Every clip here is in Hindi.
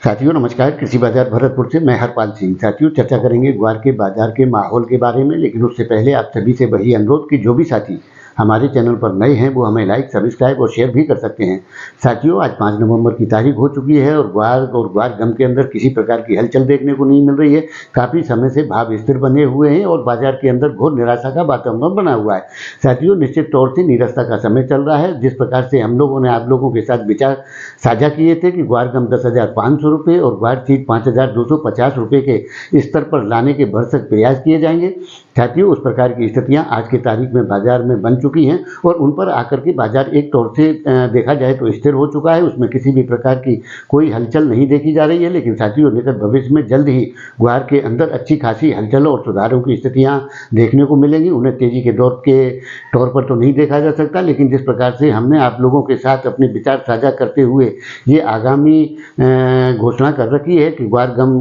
साथियों नमस्कार। कृषि बाजार भरतपुर से मैं हरपाल सिंह। साथियों चर्चा करेंगे ग्वार के बाजार के माहौल के बारे में, लेकिन उससे पहले आप सभी से वही अनुरोध कि जो भी साथी हमारे चैनल पर नए हैं वो हमें लाइक, सब्सक्राइब और शेयर भी कर सकते हैं। साथियों आज 5 नवंबर की तारीख हो चुकी है और ग्वार गम के अंदर किसी प्रकार की हलचल देखने को नहीं मिल रही है। काफ़ी समय से भाव स्थिर बने हुए हैं और बाजार के अंदर घोर निराशा का वातावरण बना हुआ है। साथियों निश्चित तौर से निराशा का समय चल रहा है। जिस प्रकार से हम लोगों ने आप लोगों के साथ विचार साझा किए थे कि ग्वार गम 10,500 रुपये और ग्वार सीड 5,250 रुपये के स्तर पर लाने के भरसक प्रयास किए जाएंगे। साथियों उस प्रकार की स्थितियां आज की तारीख में बाजार में बन चुकी हैं और उन पर आकर के बाजार एक तौर से देखा जाए तो स्थिर हो चुका है। उसमें किसी भी प्रकार की कोई हलचल नहीं देखी जा रही है, लेकिन साथियों निकट भविष्य में जल्द ही ग्वार के अंदर अच्छी खासी हलचल और सुधारों की स्थितियां देखने को मिलेंगी। उन्हें तेजी के दौर के तौर पर तो नहीं देखा जा सकता, लेकिन जिस प्रकार से हमने आप लोगों के साथ अपने विचार साझा करते हुए ये आगामी घोषणा कर रखी है कि ग्वार गम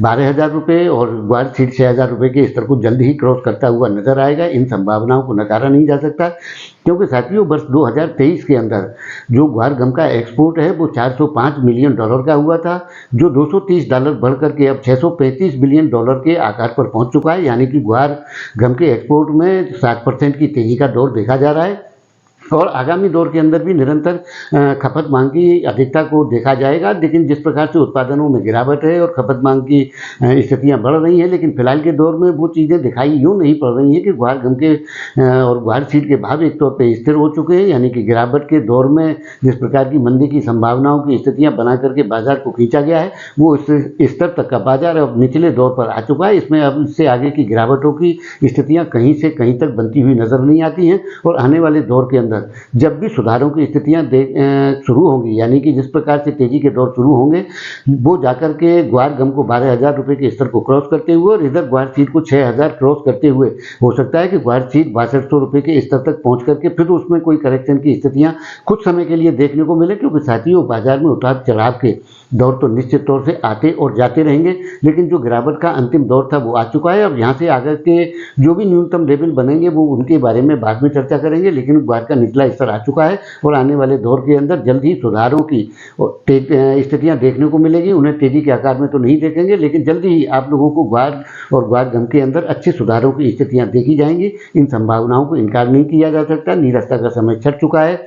12,000 रुपये और ग्वार सीड 6,000 रुपये के स्तर को जल्द ही क्रॉस करता हुआ नजर आएगा। इन संभावनाओं को नकारा नहीं जा सकता, क्योंकि साथियों वर्ष 2023 के अंदर जो ग्वार गम का एक्सपोर्ट है वो $405 मिलियन का हुआ था, जो $230 बढ़ करके अब $635 बिलियन के आकार पर पहुंच चुका है। यानी कि ग्वार गम के एक्सपोर्ट में 7% की तेजी का दौर देखा जा रहा है और आगामी दौर के अंदर भी निरंतर खपत मांग की अधिकता को देखा जाएगा। लेकिन जिस प्रकार से उत्पादनों में गिरावट है और खपत मांग की स्थितियां बढ़ रही हैं, लेकिन फिलहाल के दौर में वो चीज़ें दिखाई यूँ नहीं पड़ रही हैं कि ग्वार गम के और ग्वार सीड के भाव एक तौर पर स्थिर हो चुके हैं। यानी कि गिरावट के दौर में जिस प्रकार की मंदी की संभावनाओं की स्थितियाँ बना करके बाजार को खींचा गया है, वो इस स्तर तक का बाजार अब निचले दौर पर आ चुका है। इसमें अब इससे आगे की गिरावटों की स्थितियाँ कहीं से कहीं तक बनती हुई नजर नहीं आती हैं और आने वाले दौर के अंदर जब भी सुधारों की स्थितियां शुरू होंगी, यानी कि जिस प्रकार से तेजी के दौर शुरू होंगे, वो जाकर के ग्वार गम को 12,000 रुपये के स्तर को क्रॉस करते हुए और इधर ग्वार सीड को 6,000 क्रॉस करते हुए हो सकता है कि ग्वार सीड 6200 रुपये के स्तर तक पहुंच करके फिर उसमें कोई करेक्शन की स्थितियां कुछ समय के लिए देखने को मिले। क्योंकि साथियों बाजार में उतार चढ़ाव के दौर तो निश्चित तौर से आते और जाते रहेंगे, लेकिन जो गिरावट का अंतिम दौर था वो आ चुका है। अब यहाँ से आगे के जो भी न्यूनतम लेवल बनेंगे वो उनके बारे में बाद में चर्चा करेंगे, लेकिन ग्वार का निचला स्तर आ चुका है और आने वाले दौर के अंदर जल्द ही सुधारों की स्थितियां देखने को मिलेगी। उन्हें तेजी के आकार में तो नहीं देखेंगे, लेकिन जल्द ही आप लोगों को ग्वार और ग्वार गम के अंदर अच्छे सुधारों की स्थितियां देखी जाएंगी। इन संभावनाओं को इनकार नहीं किया जा सकता। निराशा का समय छट चुका है,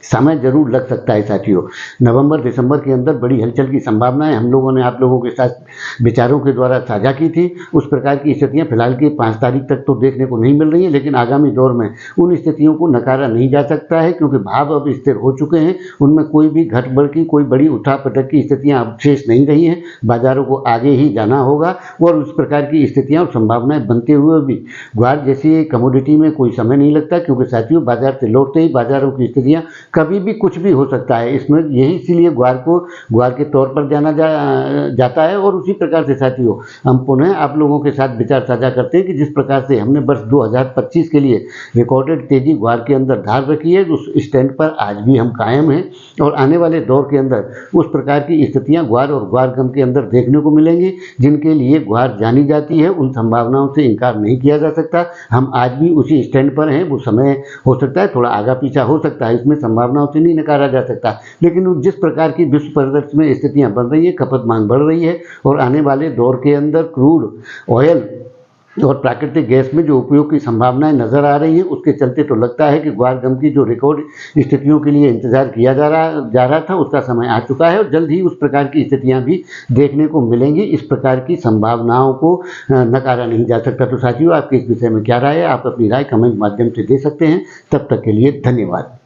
समय जरूर लग सकता है। साथियों नवंबर दिसंबर के अंदर बड़ी हलचल की संभावनाएं हम लोगों ने आप लोगों के साथ विचारों के द्वारा साझा की थी। उस प्रकार की स्थितियां फिलहाल की 5 तारीख तक तो देखने को नहीं मिल रही हैं, लेकिन आगामी दौर में उन स्थितियों को नकारा नहीं जा सकता है, क्योंकि भाव अब स्थिर हो चुके हैं। उनमें कोई भी घट बढ़ की कोई बड़ी उठापटक की स्थितियां अब शेष नहीं रही हैं। बाजारों को आगे ही जाना होगा और उस प्रकार की स्थितियां और संभावनाएं बनते हुए भी ग्वार जैसी कमोडिटी में कोई समय नहीं लगता, क्योंकि साथियों बाजार से लौटते ही बाजारों की स्थितियां कभी भी कुछ भी हो सकता है। इसमें यही इसीलिए ग्वार को ग्वार के तौर पर जाना जाता है। और उसी प्रकार से साथियों हम पुनः आप लोगों के साथ विचार साझा करते हैं कि जिस प्रकार से हमने वर्ष 2025 के लिए रिकॉर्डेड तेजी ग्वार के अंदर धार रखी है, उस स्टैंड पर आज भी हम कायम हैं और आने वाले दौर के अंदर उस प्रकार की स्थितियां ग्वार और ग्वार गम के अंदर देखने को मिलेंगी जिनके लिए ग्वार जानी जाती है। उन संभावनाओं से इनकार नहीं किया जा सकता। हम आज भी उसी स्टैंड पर हैं। वो समय हो सकता है थोड़ा आगा पीछा हो सकता है, इसमें संभावनाओं से नहीं नकारा जा सकता, लेकिन जिस प्रकार की विश्व परिदृश्य में स्थितियां बन रही है, खपत मांग बढ़ रही है और आने वाले दौर के अंदर क्रूड ऑयल और प्राकृतिक गैस में जो उपयोग की संभावनाएं नजर आ रही हैं, उसके चलते तो लगता है कि ग्वार गम की जो रिकॉर्ड स्थितियों के लिए इंतजार किया जा रहा था उसका समय आ चुका है और जल्द ही उस प्रकार की स्थितियां भी देखने को मिलेंगी। इस प्रकार की संभावनाओं को नकारा नहीं जा सकता। तो साथियों आपके इस विषय में क्या राय है? आप अपनी राय कमेंट माध्यम से दे सकते हैं। तब तक के लिए धन्यवाद।